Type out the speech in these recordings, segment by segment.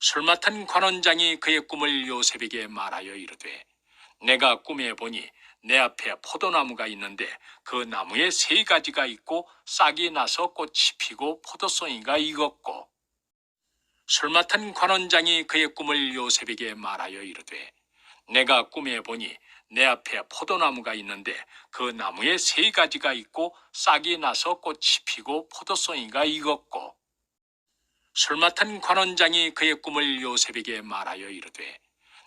술 맡은 관원장이 그의 꿈을 요셉에게 말하여 이르되 내가 꿈에 보니 내 앞에 포도나무가 있는데 그 나무에 세 가지가 있고 싹이 나서 꽃이 피고 포도송이가 익었고. 술 맡은 관원장이 그의 꿈을 요셉에게 말하여 이르되 내가 꿈에 보니 내 앞에 포도나무가 있는데 그 나무에 세 가지가 있고 싹이 나서 꽃이 피고 포도송이가 익었고. 술 맡은 관원장이 그의 꿈을 요셉에게 말하여 이르되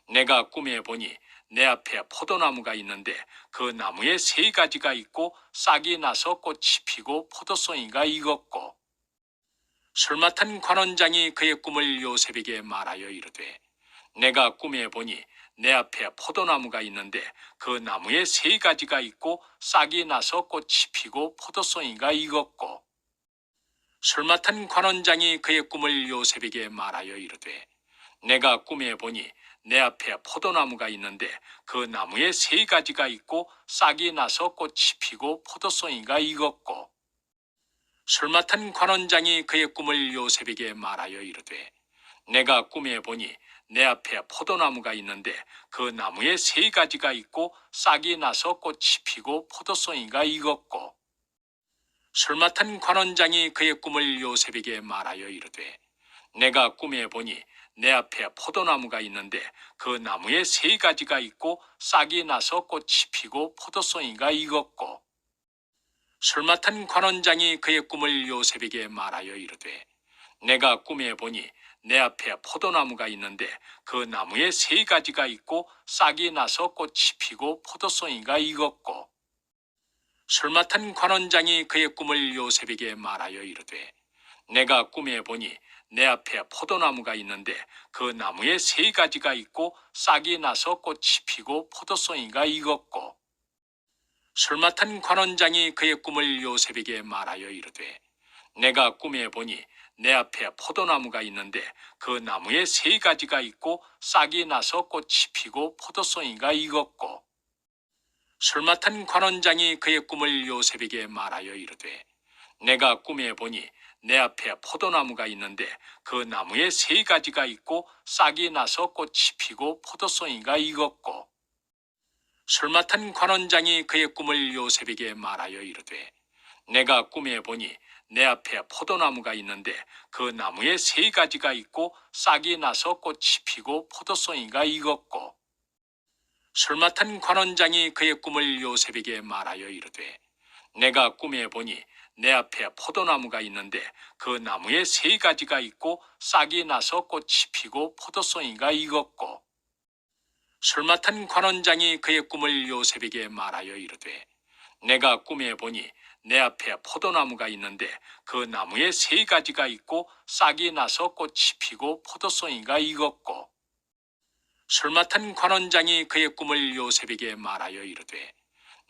내가 꿈에 보니 내 앞에 포도나무가 있는데 그 나무에 세 가지가 있고 싹이 나서 꽃이 피고 포도송이가 익었고. 술 맡은 관원장이 그의 꿈을 요셉에게 말하여 이르되 내가 꿈에 보니 내 앞에 포도나무가 있는데 그 나무에 세 가지가 있고 싹이 나서 꽃이 피고 포도송이가 익었고. 술 맡은 관원장이 그의 꿈을 요셉에게 말하여 이르되 내가 꿈에 보니 내 앞에 포도나무가 있는데 그 나무에 세 가지가 있고 싹이 나서 꽃이 피고 포도송이가 익었고. 술 맡은 관원장이 그의 꿈을 요셉에게 말하여 이르되 내가 꿈에 보니 내 앞에 포도나무가 있는데 그 나무에 세 가지가 있고 싹이 나서 꽃이 피고 포도송이가 익었고. 술 맡은 관원장이 그의 꿈을 요셉에게 말하여 이르되 내가 꿈에 보니 내 앞에 포도나무가 있는데 그 나무에 세 가지가 있고 싹이 나서 꽃이 피고 포도송이가 익었고. 술 맡은 관원장이 그의 꿈을 요셉에게 말하여 이르되 내가 꿈에 보니 내 앞에 포도나무가 있는데 그 나무에 세 가지가 있고 싹이 나서 꽃이 피고 포도송이가 익었고. 술 맡은 관원장이 그의 꿈을 요셉에게 말하여 이르되 내가 꿈에 보니 내 앞에 포도나무가 있는데 그 나무에 세 가지가 있고 싹이 나서 꽃이 피고 포도송이가 익었고. 술 맡은 관원장이 그의 꿈을 요셉에게 말하여 이르되 내가 꿈에 보니 내 앞에 포도나무가 있는데 그 나무에 세 가지가 있고 싹이 나서 꽃이 피고 포도송이가 익었고. 술 맡은 관원장이 그의 꿈을 요셉에게 말하여 이르되 내가 꿈에 보니 내 앞에 포도나무가 있는데 그 나무에 세 가지가 있고 싹이 나서 꽃이 피고 포도송이가 익었고. 술 맡은 관원장이 그의 꿈을 요셉에게 말하여 이르되 내가 꿈에 보니 내 앞에 포도나무가 있는데 그 나무에 세 가지가 있고 싹이 나서 꽃이 피고 포도송이가 익었고. 술 맡은 관원장이 그의 꿈을 요셉에게 말하여 이르되 내가 꿈에 보니 내 앞에 포도나무가 있는데 그 나무에 세 가지가 있고 싹이 나서 꽃이 피고 포도송이가 익었고. 술 맡은 관원장이 그의 꿈을 요셉에게 말하여 이르되 내가 꿈에 보니 내 앞에 포도나무가 있는데 그 나무에 세 가지가 있고 싹이 나서 꽃이 피고 포도송이가 익었고. 술 맡은 관원장이 그의 꿈을 요셉에게 말하여 이르되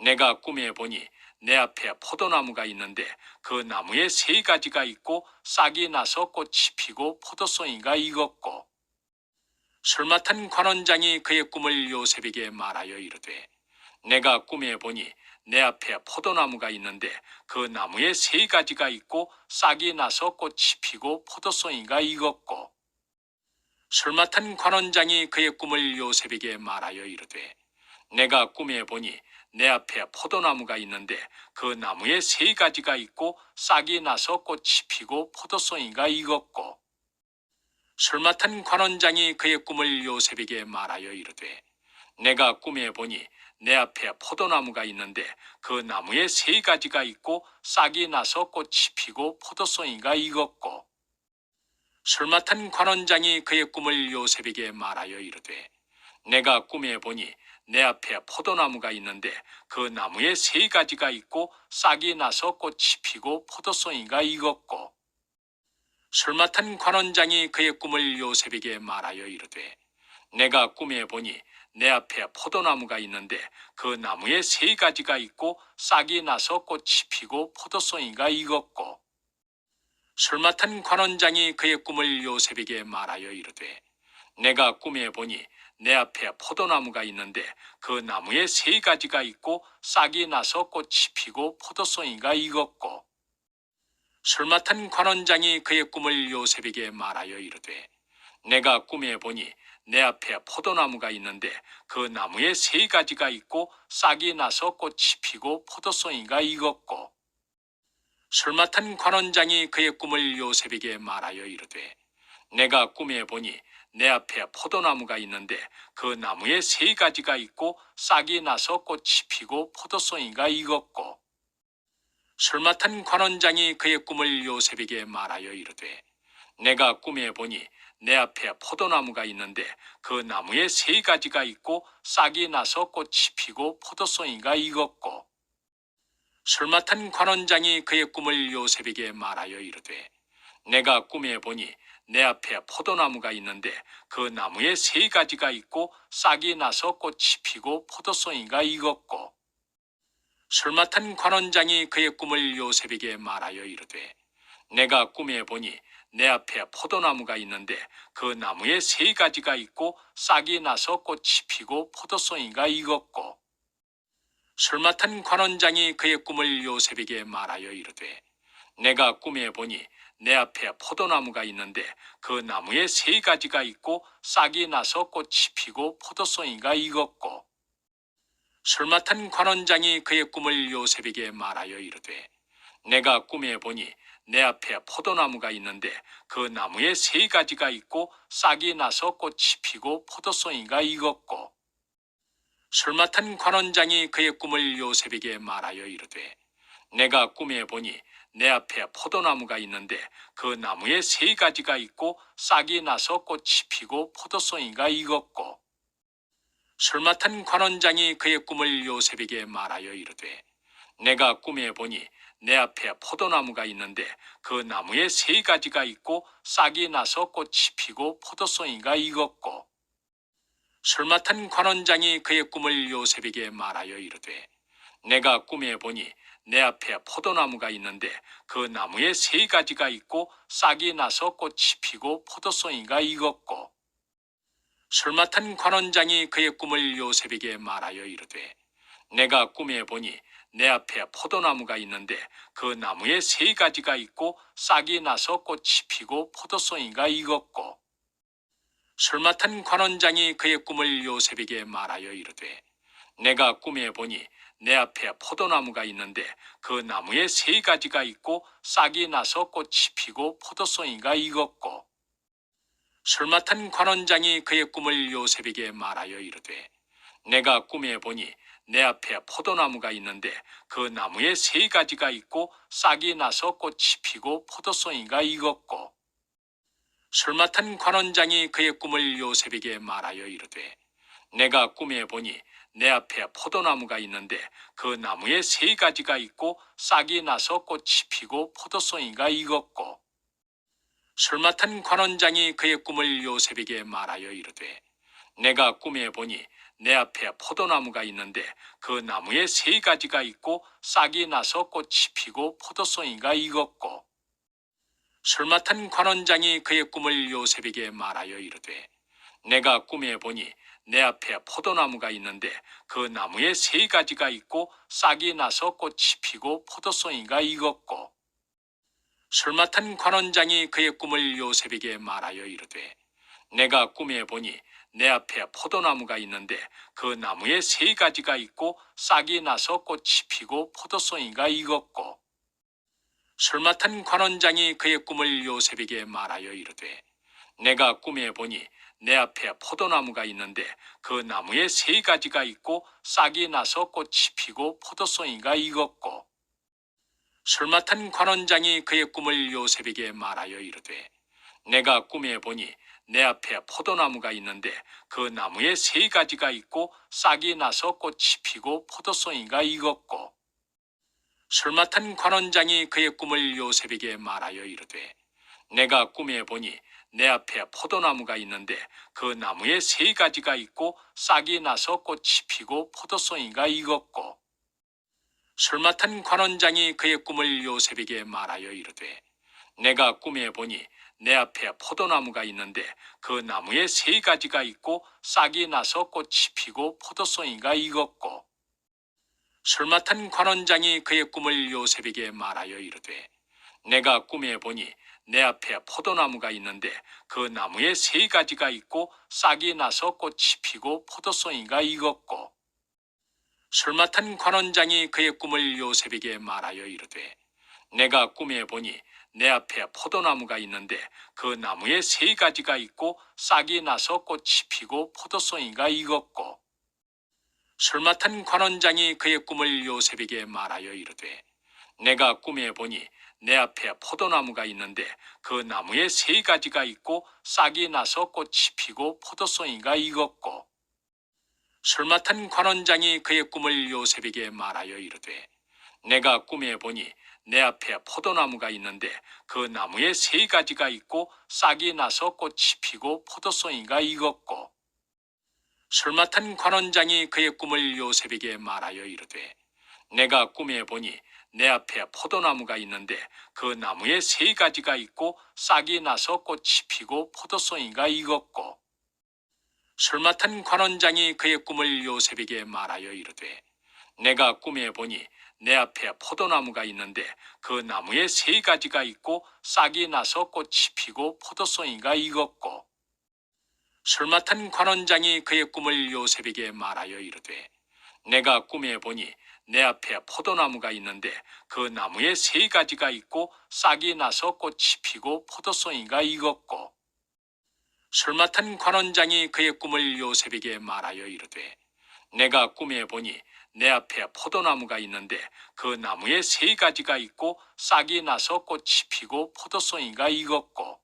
내가 꿈에 보니 내 앞에 포도나무가 있는데 그 나무에 세 가지가 있고 싹이 나서 꽃이 피고 포도송이가 익었고. 술 맡은 관원장이 그의 꿈을 요셉에게 말하여 이르되 내가 꿈에 보니 내 앞에 포도나무가 있는데 그 나무에 세 가지가 있고 싹이 나서 꽃이 피고 포도송이가 익었고. 술 맡은 관원장이 그의 꿈을 요셉에게 말하여 이르되 내가 꿈에 보니 내 앞에 포도나무가 있는데 그 나무에 세 가지가 있고 싹이 나서 꽃이 피고 포도송이가 익었고. 술 맡은 관원장이 그의 꿈을 요셉에게 말하여 이르되 내가 꿈에 보니 내 앞에 포도나무가 있는데 그 나무에 세 가지가 있고 싹이 나서 꽃이 피고 포도송이가 익었고. 술 맡은 관원장이 그의 꿈을 요셉에게 말하여 이르되 내가 꿈에 보니 내 앞에 포도나무가 있는데 그 나무에 세 가지가 있고 싹이 나서 꽃이 피고 포도송이가 익었고. 술 맡은 관원장이 그의 꿈을 요셉에게 말하여 이르되 내가 꿈에 보니 내 앞에 포도나무가 있는데 그 나무에 세 가지가 있고 싹이 나서 꽃이 피고 포도송이가 익었고. 술 맡은 관원장이 그의 꿈을 요셉에게 말하여 이르되 내가 꿈에 보니 내 앞에 포도나무가 있는데 그 나무에 세 가지가 있고 싹이 나서 꽃이 피고 포도송이가 익었고. 술 맡은 관원장이 그의 꿈을 요셉에게 말하여 이르되 내가 꿈에 보니 내 앞에 포도나무가 있는데 그 나무에 세 가지가 있고 싹이 나서 꽃이 피고 포도송이가 익었고. 술 맡은 관원장이 그의 꿈을 요셉에게 말하여 이르되 내가 꿈에 보니 내 앞에 포도나무가 있는데 그 나무에 세 가지가 있고 싹이 나서 꽃이 피고 포도송이가 익었고. 술 맡은 관원장이 그의 꿈을 요셉에게 말하여 이르되 내가 꿈에 보니 내 앞에 포도나무가 있는데 그 나무에 세 가지가 있고 싹이 나서 꽃이 피고 포도송이가 익었고. 술 맡은 관원장이 그의 꿈을 요셉에게 말하여 이르되 내가 꿈에 보니 내 앞에 포도나무가 있는데 그 나무에 세 가지가 있고 싹이 나서 꽃이 피고 포도송이가 익었고. 술 맡은 관원장이 그의 꿈을 요셉에게 말하여 이르되 내가 꿈에 보니 내 앞에 포도나무가 있는데 그 나무에 세 가지가 있고 싹이 나서 꽃이 피고 포도송이가 익었고. 술 맡은 관원장이 그의 꿈을 요셉에게 말하여 이르되 내가 꿈에 보니 내 앞에 포도나무가 있는데 그 나무에 세 가지가 있고 싹이 나서 꽃이 피고 포도송이가 익었고. 술 맡은 관원장이 그의 꿈을 요셉에게 말하여 이르되 내가 꿈에 보니 내 앞에 포도나무가 있는데 그 나무에 세 가지가 있고 싹이 나서 꽃이 피고 포도송이가 익었고. 술 맡은 관원장이 그의 꿈을 요셉에게 말하여 이르되 내가 꿈에 보니 내 앞에 포도나무가 있는데 그 나무에 세 가지가 있고 싹이 나서 꽃이 피고 포도송이가 익었고. 술 맡은 관원장이 그의 꿈을 요셉에게 말하여 이르되 내가 꿈에 보니 내 앞에 포도나무가 있는데 그 나무에 세 가지가 있고 싹이 나서 꽃이 피고 포도송이가 익었고. 술 맡은 관원장이 그의 꿈을 요셉에게 말하여 이르되 내가 꿈에 보니 내 앞에 포도나무가 있는데 그 나무에 세 가지가 있고 싹이 나서 꽃이 피고 포도송이가 익었고. 술 맡은 관원장이 그의 꿈을 요셉에게 말하여 이르되 내가 꿈에 보니 내 앞에 포도나무가 있는데 그 나무에 세 가지가 있고 싹이 나서 꽃이 피고 포도송이가 익었고. 술 맡은 관원장이 그의 꿈을 요셉에게 말하여 이르되 내가 꿈에 보니 내 앞에 포도나무가 있는데 그 나무에 세 가지가 있고 싹이 나서 꽃이 피고 포도송이가 익었고. 술 맡은 관원장이 그의 꿈을 요셉에게 말하여 이르되 내가 꿈에 보니 내 앞에 포도나무가 있는데 그 나무에 세 가지가 있고 싹이 나서 꽃이 피고 포도송이가 익었고. 술 맡은 관원장이 그의 꿈을 요셉에게 말하여 이르되 내가 꿈에 보니 내 앞에 포도나무가 있는데 그 나무에 세 가지가 있고 싹이 나서 꽃이 피고 포도송이가 익었고. 술 맡은 관원장이 그의 꿈을 요셉에게 말하여 이르되 내가 꿈에 보니 내 앞에 포도나무가 있는데 그 나무에 세 가지가 있고 싹이 나서 꽃이 피고 포도송이가 익었고. 술 맡은 관원장이 그의 꿈을 요셉에게 말하여 이르되 내가 꿈에 보니 내 앞에 포도나무가 있는데 그 나무에 세 가지가 있고 싹이 나서 꽃이 피고 포도송이가 익었고. 술 맡은 관원장이 그의 꿈을 요셉에게 말하여 이르되 내가 꿈에 보니 내 앞에 포도나무가 있는데 그 나무에 세 가지가 있고 싹이 나서 꽃이 피고 포도송이가 익었고. 술 맡은 관원장이 그의 꿈을 요셉에게 말하여 이르되 내가 꿈에 보니 내 앞에 포도나무가 있는데 그 나무에 세 가지가 있고 싹이 나서 꽃이 피고 포도송이가 익었고. 술 맡은 관원장이 그의 꿈을 요셉에게 말하여 이르되 내가 꿈에 보니 내 앞에 포도나무가 있는데 그 나무에 세 가지가 있고 싹이 나서 꽃이 피고 포도송이가 익었고. 술 맡은 관원장이 그의 꿈을 요셉에게 말하여 이르되 내가 꿈에 보니 내 앞에 포도나무가 있는데 그 나무에 세 가지가 있고 싹이 나서 꽃이 피고 포도송이가 익었고. 술 맡은 관원장이 그의 꿈을 요셉에게 말하여 이르되 내가 꿈에 보니 내 앞에 포도나무가 있는데 그 나무에 세 가지가 있고 싹이 나서 꽃이 피고 포도송이가 익었고. 술 맡은 관원장이 그의 꿈을 요셉에게 말하여 이르되 내가 꿈에 보니 내 앞에 포도나무가 있는데 그 나무에 세 가지가 있고 싹이 나서 꽃이 피고 포도송이가 익었고 술 맡은 관원장이 그의 꿈을 요셉에게 말하여 이르되 내가 꿈에 보니 내 앞에 포도나무가 있는데 그 나무에 세 가지가 있고 싹이 나서 꽃이 피고 포도송이가 익었고 술 맡은 관원장이 그의 꿈을 요셉에게 말하여 이르되 내가 꿈에 보니 내 앞에 포도나무가 있는데 그 나무에 세 가지가 있고 싹이 나서 꽃이 피고 포도송이가 익었고 술 맡은 관원장이 그의 꿈을 요셉에게 말하여 이르되 내가 꿈에 보니 내 앞에 포도나무가 있는데 그 나무에 세 가지가 있고 싹이 나서 꽃이 피고 포도송이가 익었고 술 맡은 관원장이 그의 꿈을 요셉에게 말하여 이르되 내가 꿈에 보니 내 앞에 포도나무가 있는데 그 나무에 세 가지가 있고 싹이 나서 꽃이 피고 포도송이가 익었고 술 맡은 관원장이 그의 꿈을 요셉에게 말하여 이르되 내가 꿈에 보니 내 앞에 포도나무가 있는데 그 나무에 세 가지가 있고 싹이 나서 꽃이 피고 포도송이가 익었고 술 맡은 관원장이 그의 꿈을 요셉에게 말하여 이르되 내가 꿈에 보니 내 앞에 포도나무가 있는데 그 나무에 세 가지가 있고 싹이 나서 꽃이 피고 포도송이가 익었고 술 맡은 관원장이 그의 꿈을 요셉에게 말하여 이르되 내가 꿈에 보니 내 앞에 포도나무가 있는데 그 나무에 세 가지가 있고 싹이 나서 꽃이 피고 포도송이가 익었고